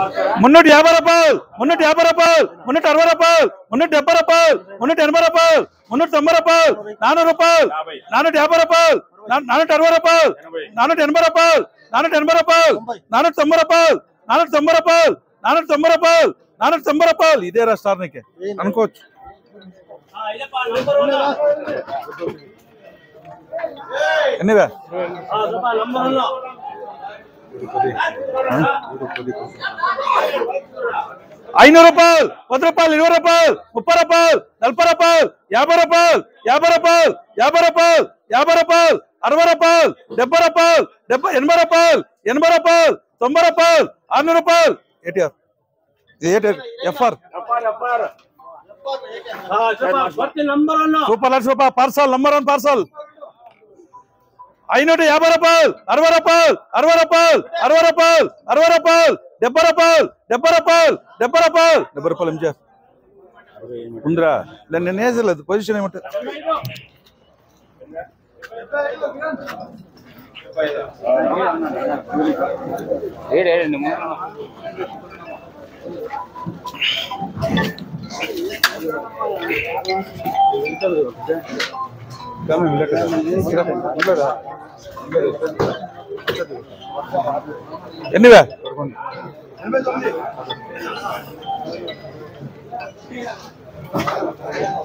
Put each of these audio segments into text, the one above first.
350 రూపాయలు 350 రూపాయలు 360 రూపాయలు 370 రూపాయలు 380 రూపాయలు 390 రూపాయలు 400 రూపాయలు 450 రూపాయలు 460 రూపాయలు 480 రూపాయలు 480 రూపాయలు 490 రూపాయలు 490 రూపాయలు 490 రూపాయలు 490 రూపాయలు. ఇదే రెస్టారెంట్కి అనుకోవచ్చు. ఎన్నివే 500 రూపాయలు 10 రూపాయలు 20 రూపాయలు 30 రూపాయలు 40 రూపాయలు 50 రూపాయలు 50 రూపాయలు 50 రూపాయలు 50 రూపాయలు 60 రూపాయలు 70 రూపాయలు 80 రూపాయలు 80 రూపాయలు 90 రూపాయలు 600 రూపాయలు. ఎఫ్ఆర్ సూపర్ లక్ష రూపాయలు పార్సల్ నంబర్ 1 పార్సల్ 550 రూపాయలు 60 రూపాయలు 60 రూపాయలు 60 రూపాయలు 60 రూపాయలు 70 రూపాయలు 70 రూపాయలు 70 రూపాయలు 70 రూపాయలు ఎంజా ఉందిరా. నేను వేసలేదు పొజిషన్ ఏమంటే ఎన్నివే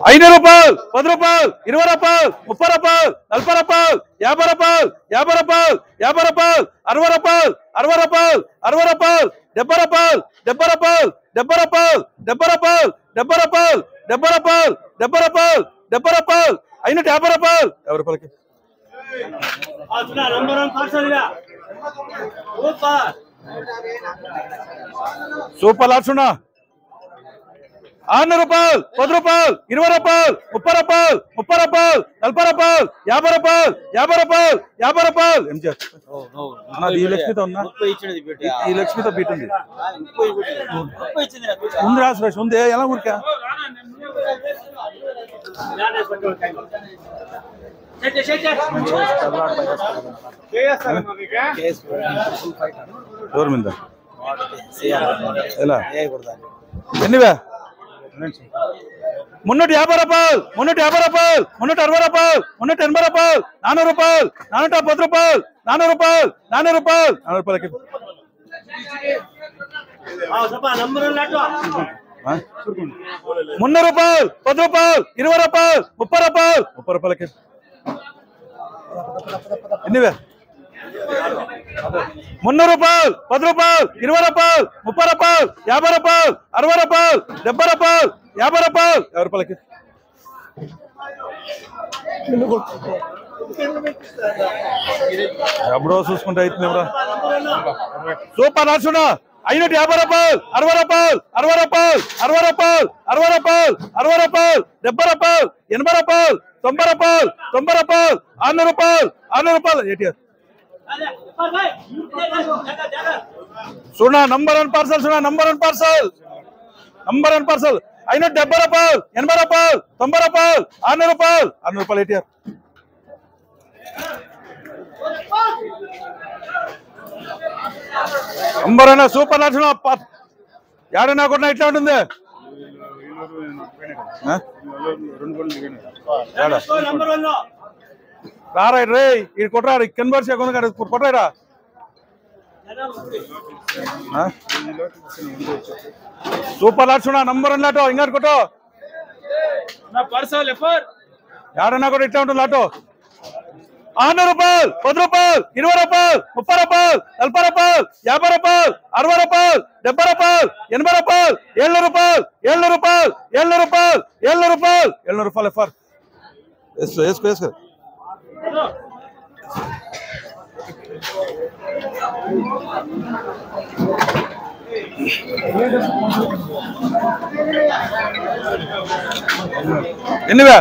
500 రూపాయలు 10 రూపాయలు 20 రూపాయలు 30 రూపాయలు 40 రూపాయలు 50 రూపాయలు 50 రూపాయలు 50 రూపాయలు 60 రూపాయలు 60 రూపాయలు 60 రూపాయలు 70 రూపాయలు 70 రూపాయలు 70 రూపాయలు 70 రూపాయలు 70 రూపాయలు 70 రూపాయలు 70 రూపాయలు 70 రూపాయలు 550 రూపాయలు 50 రూపాయలకి సూపర్ లాట్సున్నా 600 రూపాయలు 10 రూపాయలు 20 రూపాయలు 30 రూపాయలు 30 రూపాయలు 40 రూపాయలు 50 రూపాయలు 50 రూపాయలు 50 రూపాయలు ఈ లక్ష్మితో ఉన్నా ఈ లక్ష్మితో బీటుంది ఉంది రాసు ఉంది ఎలా ఊరికా ఎవరి మీద ఎలా ఎన్నివే 350 రూపాయలు 350 రూపాయలు 360 రూపాయలు 380 రూపాయలు 400 రూపాయలు 410 రూపాయలు 400 రూపాయలు 400 రూపాయలు 400 రూపాయలకి 300 రూపాయలు 10 రూపాయలు 20 రూపాయలు 30 రూపాయలు 30 రూపాయలకి ఎన్నివే 300 రూపాయలు 10 రూపాయలు 20 రూపాయలు 30 రూపాయలు 50 రూపాయలు 60 రూపాయలు 70 రూపాయలు 50 రూపాయలు 50 రూపాయలకి ఎప్పుడో చూసుకుంటే అవుతుంది ఎవరా సూపర్ నడుచున్నా 550 రూపాయలు 60 రూపాయలు 60 రూపాయలు 60 రూపాయలు 60 రూపాయలు 60 రూపాయలు 70 రూపాయలు 80 రూపాయలు 90 రూపాయలు 90 రూపాయలు 600 రూపాయలు 600 రూపాయలు ఏటీఆర్ సున్నా నంబర్ 1 పార్సల్ సున్నా నంబర్ 1 పార్సల్ నంబర్ 1 పార్సల్ 570 రూపాయలు 80 రూపాయలు 90 రూపాయలు 600 రూపాయలు 600 రూపాయలు ఏటీఆర్ నంబర్ 1 సూపర్ నడుచున్నా ఏడన్నా కూడా ఇట్లా ఉంటుంది రారాయి రే ఇది కొట్టరా కన్వర్స్ కొట్టరా సూపర్ లాట్సున్నా నంబర్ 1 లాటో ఇంకోటి కొట్టో ఏడన్నా కూడా ఇట్లా ఉంటుంది లాటో 600 రూపాయలు 10 రూపాయలు 20 రూపాయలు 30 రూపాయలు 40 రూపాయలు 50 రూపాయలు 60 రూపాయలు 70 రూపాయలు 80 రూపాయలు 700 రూపాయలు 700 రూపాయలు 700 రూపాయలు 700 రూపాయలు 700 రూపాయలు ఎఫ్ఆర్ వేసుకో ఎన్నివే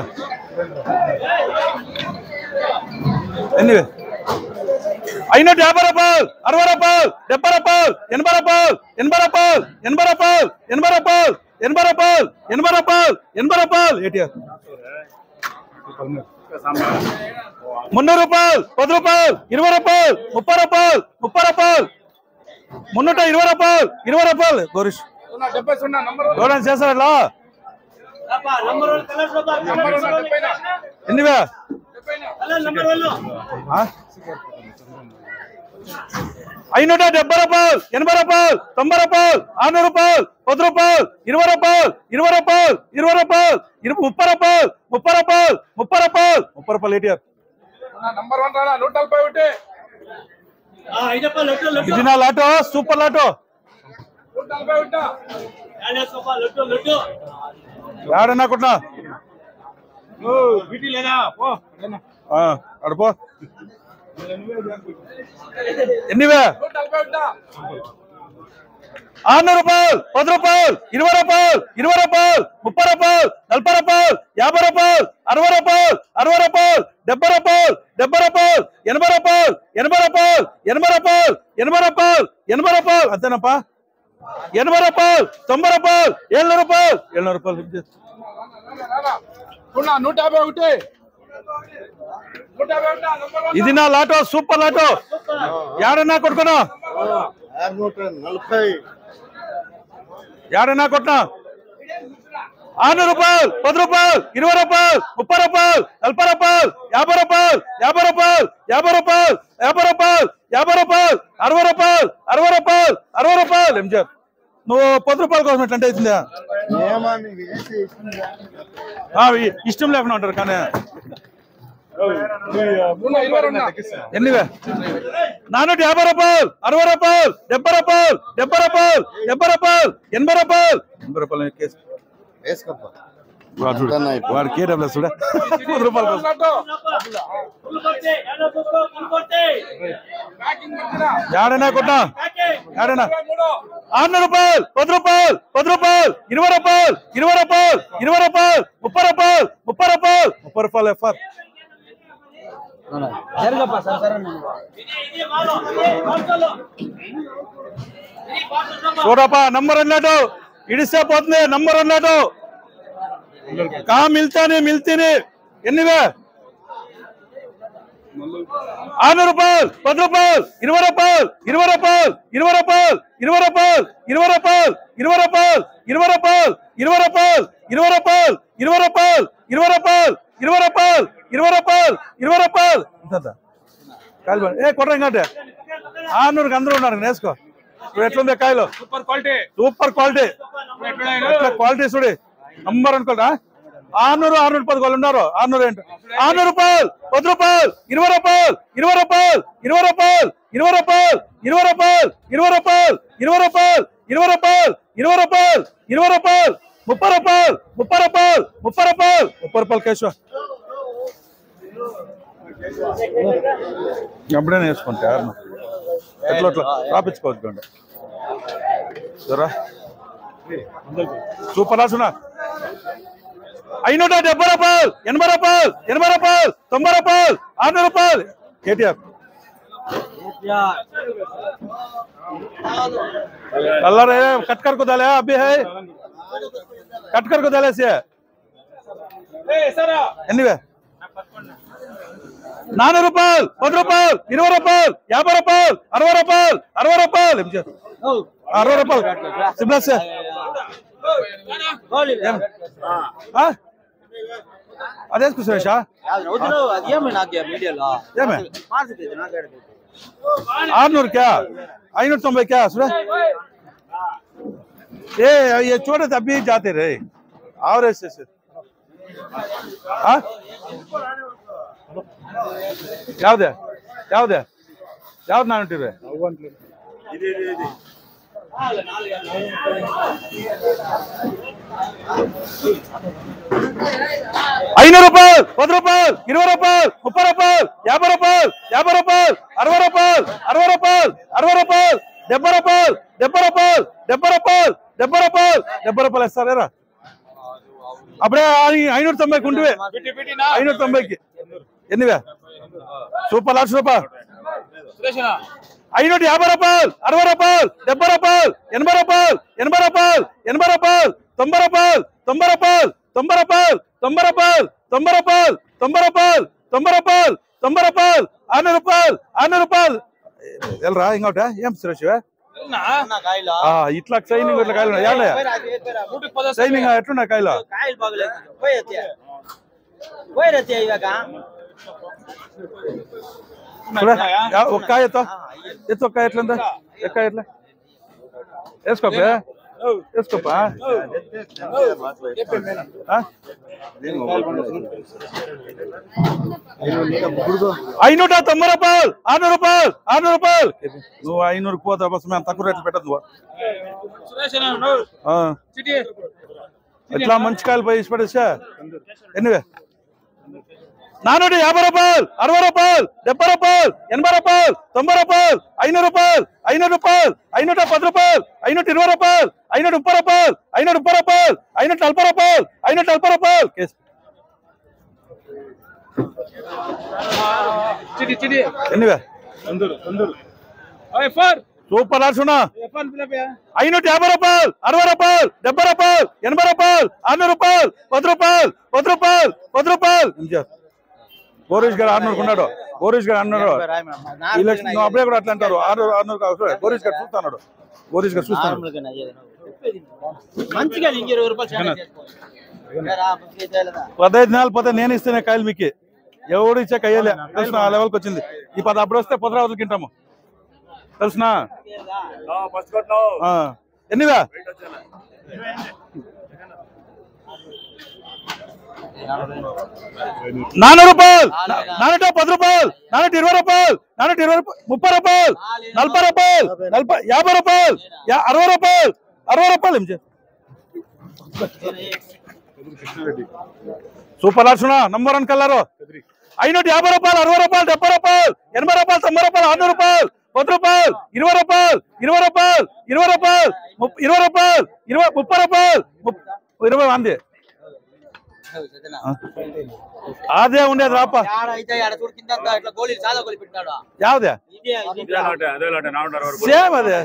550 రూపాయలు 60 రూపాయలు 70 రూపాయలు 80 రూపాయలు 80 రూపాయలు 80 రూపాయలు 80 రూపాయలు 80 రూపాయలు 80 రూపాయలు 80 రూపాయలు ఏటీఆర్ 300 రూపాయలు 10 రూపాయలు 20 రూపాయలు 30 రూపాయలు 30 రూపాయలు 320 రూపాయలు 20 రూపాయలు గోరీష్ ఎవరైనా చేస్తారా ఇట్లా ఎన్నివే 570 రూపాయలు 80 రూపాయలు 90 రూపాయలు 600 రూపాయలు 10 రూపాయలు 20 రూపాయలు 20 రూపాయలు 20 రూపాయలు 30 రూపాయలు 30 రూపాయలు 30 రూపాయలు 30 రూపాయలు ఏటీఆర్ ఇది నా లాటో సూపర్ లాటో ఏడన్నాకున్నా అడుపో ఎన్నివే 600 రూపాయలు 10 రూపాయలు 20 రూపాయలు 20 రూపాయలు 30 రూపాయలు 40 రూపాయలు 50 రూపాయలు 60 రూపాయలు 60 రూపాయలు 70 రూపాయలు 70 రూపాయలు 80 రూపాయలు 80 రూపాయలు 80 రూపాయలు 80 రూపాయలు 80 రూపాయలు అంతేనప్పా 80 రూపాయలు 90 రూపాయలు 700 రూపాయలు 700 రూపాయలు 151 ఇది నా లాటో సూపర్ లాటో ఏడన్నా కొట్టుకున్నా 140 ఏడన్నా కొట్టినా 600 రూపాయలు 10 రూపాయలు 20 రూపాయలు 30 రూపాయలు 40 రూపాయలు 50 రూపాయలు 50 రూపాయలు 50 రూపాయలు 50 రూపాయలు 50 రూపాయలు 60 రూపాయలు 60 రూపాయలు 60 రూపాయలు ఎంజాయ్ నువ్వు 10 రూపాయల కోసం ఎట్లంటే అవుతుందా ఇష్టం లేకుండా ఉంటారు కానీ ఎన్నివే 450 రూపాయలు 60 రూపాయలు 70 రూపాయలు 70 రూపాయలు 70 రూపాయలు 80 రూపాయలు 80 రూపాయలు వాడు కేడబ్ల్యూ చూడ 10 రూపాయల కోసం ఏడైనా కొట్టా ఏడైనా 600 రూపాయలు 10 రూపాయలు 10 రూపాయలు 20 రూపాయలు 20 రూపాయలు 20 రూపాయలు 30 రూపాయలు 30 రూపాయలు 30 రూపాయలు ఎఫ్ఆర్ చూడపా నంబర్ అన్నాడు ఇడిస్తే పోతుంది నంబర్ అన్నాడు కా మిల్తానే ఎన్నివే 600 రూపాయలు 10 రూపాయలు 20 రూపాయలు 20 రూపాయలు 20 రూపాయలు 20 రూపాయలు 20 రూపాయలు 20 రూపాయలు 20 రూపాయలు 20 రూపాయలు 20 రూపాయలు 20 రూపాయలు 20 రూపాయలు 20 రూపాయలు 20 రూపాయలు 20 రూపాయలు కాయలు ఏ కొట్టం కంటే 600కి అందరూ ఉన్నారు నేసుకో ఇప్పుడు ఎట్లుంది కాయలు సూపర్ క్వాలిటీ క్వాలిటీ చూడి నంబర్ అనుకోండి 600 610 వాళ్ళు ఉన్నారు 600 ఏంటి 600 రూపాయలు 10 రూపాయలు 20 రూపాయలు 20 రూపాయలు 20 రూపాయలు 20 రూపాయలు 20 రూపాయలు 20 రూపాయలు 20 రూపాయలు 20 రూపాయలు 20 రూపాయలు 20 రూపాయలు 30 రూపాయలు 30 రూపాయలు 30 రూపాయలు 30 రూపాయలు కేశవ ఎప్పుడైనా వేసుకుంటా ఎట్లా అట్లా రాపించుకోవచ్చు జరా సూపర్ రాసునా 570 రూపాయలు 80 రూపాయలు 80 రూపాయలు 90 రూపాయలు 600 రూపాయలు కేటీఆర్ कलर है कटकर को डाले अभी है कटकर को डाले से एनीवे 400 రూపాయలు 10 రూపాయలు 20 రూపాయలు 50 రూపాయలు 60 రూపాయలు 60 రూపాయలు 60 రూపాయలు సిబ్లా से అదే సురేష అదేమే నాకు మీడియాలో ఏమే మార్కెట్ ఇది నాకు 600 क्या 590 क्या सुरेश ये छोटे अभी जाते रहे और ऐसे ಯಾವ್ದು ನಾನು ಹೊಂಟಿವೆ 500 రూపాయలు 10 రూపాయలు 20 రూపాయలు 30 రూపాయలు 50 రూపాయలు 50 రూపాయలు 60 రూపాయలు 60 రూపాయలు 60 రూపాయలు 70 రూపాయలు 70 రూపాయలు 70 రూపాయలు 70 రూపాయలు 70 రూపాయలు ఇస్తారా అప్పుడే 590 ఉంటివే 590కి ఎన్నివే సూపర్ 1,00,000 రూపాయలు 550 రూపాయలు 60 రూపాయలు 70 రూపాయలు 80 రూపాయలు 80 రూపాయలు 80 రూపాయలు 90 రూపాయలు 90 రూపాయలు 90 రూపాయలు 90 రూపాయలు 90 రూపాయలు 90 రూపాయలు 90 రూపాయలు 90 రూపాయలు 600 రూపాయలు 600 రూపాయలు ఎల్రా ఇంకోట ఏం సురేష్ కాయలు ఇట్లా షైనింగ్ ఇట్లా కాయలు షైనింగ్ ఎట్లున్నాయి కాయలు కాయలు బాగలేదు పోయి ఇవాక ఒక కాయ ఎత్తు ఒక కాయ ఎట్లా ఎక్కాయ ఎట్లా వేసుకోపే వేసుకోపా 590 రూపాయలు 600 రూపాయలు 600 రూపాయలు నువ్వు 500 పోతా బస్ మేము తక్కువ రేట్లు పెట్టదు ఎట్లా మంచి కాయలు పోయి ఇష్టపడేసా ఎన్నివే 450 రూపాయలు 60 రూపాయలు 70 రూపాయలు 80 రూపాయలు 90 రూపాయలు 500 రూపాయలు 500 రూపాయలు 510 రూపాయలు 520 రూపాయలు 530 రూపాయలు 530 రూపాయలు 540 రూపాయలు 540 రూపాయలు ఎన్నివే సూపర్ రాసునా 550 రూపాయలు 60 రూపాయలు 70 రూపాయలు 80 రూపాయలు 600 రూపాయలు 10 రూపాయలు 10 రూపాయలు 10 రూపాయలు గోరీష్ గారు 600 కొన్నాడు గోరీష్ గారు అన్నాడు నువ్వు అప్పుడే కూడా అట్లా అంటారు 600 గోరీష్ గారు చూస్తున్నాడు గోరీష్ గారు చూస్తున్నాడు 15 నెలలు పోతే నేను ఇస్తేనే కాయలు మీకు ఎవడు ఇచ్చే కయ్యలే తెలిసిన ఆ లెవెల్కి వచ్చింది ఈ 10 అప్పుడు వస్తే 10 రోజులు తింటాము తెలిసిన ఎన్నివే 400 రూపాయలు 410 రూపాయలు 420 రూపాయలు 420 30 రూపాయలు 40 రూపాయలు 50 రూపాయలు 60 రూపాయలు 60 రూపాయలు ఏం సూపర్ ఆర్చునా నంబర్ 1 కలర్ 550 రూపాయలు 60 రూపాయలు 70 రూపాయలు 80 రూపాయలు 90 రూపాయలు 100 రూపాయలు 10 రూపాయలు 20 రూపాయలు 20 రూపాయలు 20 రూపాయలు 20 రూపాయలు 30 రూపాయలు 20 అంది అదే ఉండేది రాప యావదే సేమ్ అదే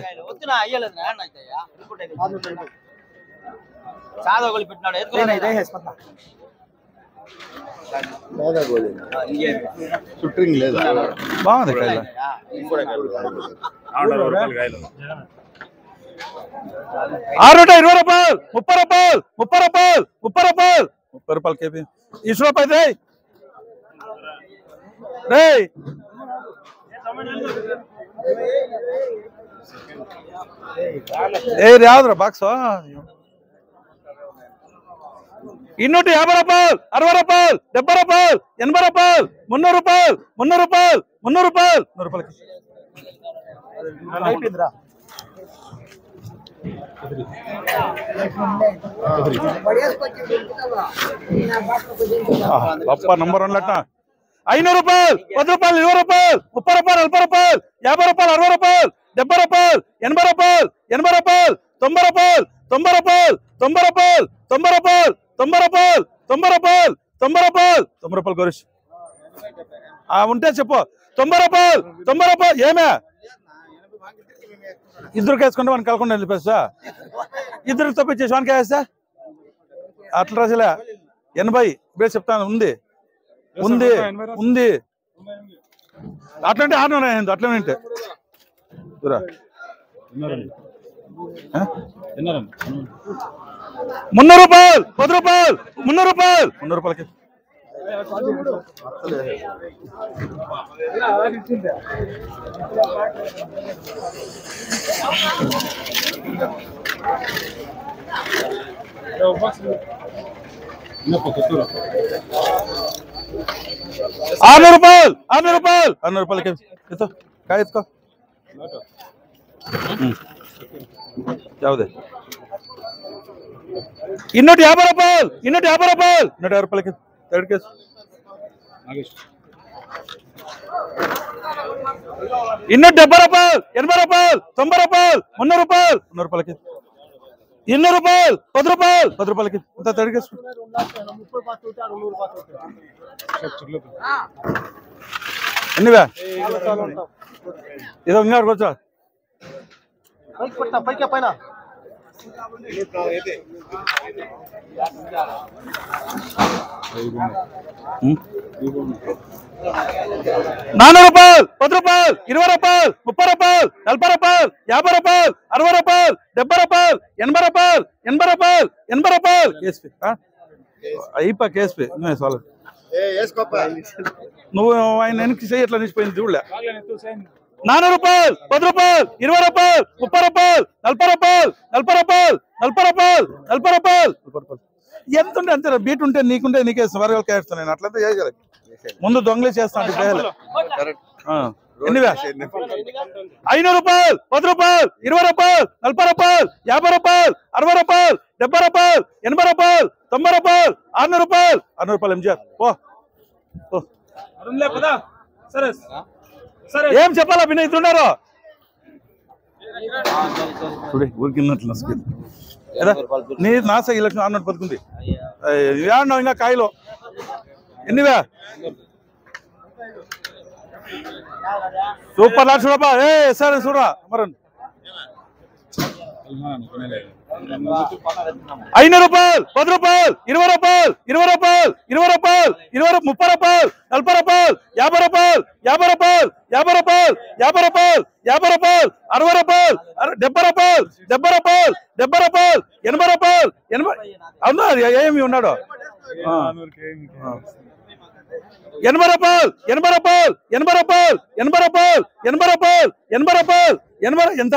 బాగుంది 620 రూపాయలు 30 రూపాయలు 30 రూపాయలు 30 రూపాయలు 30 రూపాయలు కేపీ 20 రూపాయలు రే ఏ రాదురా బాక్స్ 250 రూపాయలు 60 రూపాయలు 70 రూపాయలు 80 రూపాయలు 300 రూపాయలు 300 రూపాయలు 300 రూపాయలు 100 రూపాయలకి నంబర్ 1 లట్ట 500 రూపాయలు 10 రూపాయలు 20 రూపాయలు 30 రూపాయలు 40 రూపాయలు 50 రూపాయలు 60 రూపాయలు 70 రూపాయలు 80 రూపాయలు 80 రూపాయలు 90 రూపాయలు 90 రూపాయలు 90 రూపాయలు 90 రూపాయలు 90 రూపాయలు 90 రూపాయలు 90 రూపాయలు 90 రూపాయలు గౌరీష్ ఉంటే చెప్పు 90 రూపాయలు 90 రూపాయలు ఏమే ఇద్దరికి వేసుకుంటే వానికి కలకుండా వెళ్ళిపోస్తా ఇద్దరికి తప్పించేసి వానికి వేస్తా అట్లా రాజులే 80 ఇప్పుడే చెప్తాను ఉంది ఉంది ఉంది అట్లాంటి 600 అట్లనే దూరా 300 రూపాయలు 10 రూపాయలు 300 రూపాయలు 300 రూపాయలకి ₹600 రూపాయలకి కాయ ఎత్తుకో యావదే 250 రూపాయలు 250 రూపాయలు 150 రూపాయలకి థర్డ్ కేసు 270 రూపాయలు 80 రూపాయలు 90 రూపాయలు 100 రూపాయలు 100 రూపాయలకి 200 రూపాయలు 10 రూపాయలు 10 రూపాయలకి అంత థర్డ్ కేసు ఎన్నివే ఇదో ఇంకా కూర్చో పైన ₹400, ₹10, ₹20, ₹30, ₹40, ₹50, ₹60, ₹70, ₹80, ₹80, కేఎస్పీ అయిపో కేఎస్పీ చాలు నువ్వు ఆయన వెనక్కి చేయి ఎట్లా నిలిచిపోయింది చూడలే ₹400, ₹10, ₹20, ₹30, ₹40, ఎంత ఉంటే అంతే బీట్ ఉంటే నీకుంటే నీకే వరగలు కేస్తాను నేను అట్లంతా చేయగల ముందు దొంగలే చేస్తాను ఎన్నివే ₹500, ₹10, ₹20, ₹40, ₹50, ₹60, ₹70, ₹80, ₹90, ₹600 ఎంజిఆర్ ఏం చెప్పాలా పిన్న ఇస్తున్నారు ఊరికిన్నట్లు నీ నాస ఈ లక్షణం 600 బతుకుంది ఏమన్నావు ఇంకా కాయలు ఎన్నివే సూపర్ ₹1,00,000 ఏ సరే చూడరా మరన్ ₹500, ₹10, ₹20, ₹20, ₹20, ₹30, ₹40, ₹50, ₹70, అవునా ఏమి ఉన్నాడు ₹80 ఎంత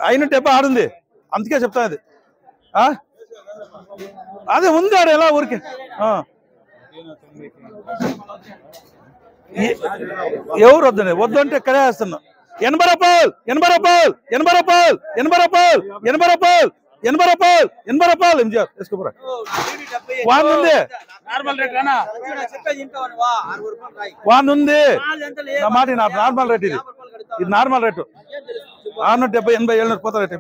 570 ఆడుంది అందుకే చెప్తా అది అదే ఉంది ఆడ ఎలా ఊరికే ఎవరు వద్దని వద్దు అంటే ఇక్కడే వేస్తున్నా ₹80, ఎంజిఆర్ వేసుకోరా వాంది వాంది నా మాట నార్మల్ రేట్ ఇది నార్మల్ రేటు 670, 80, 700 పోతా రేట్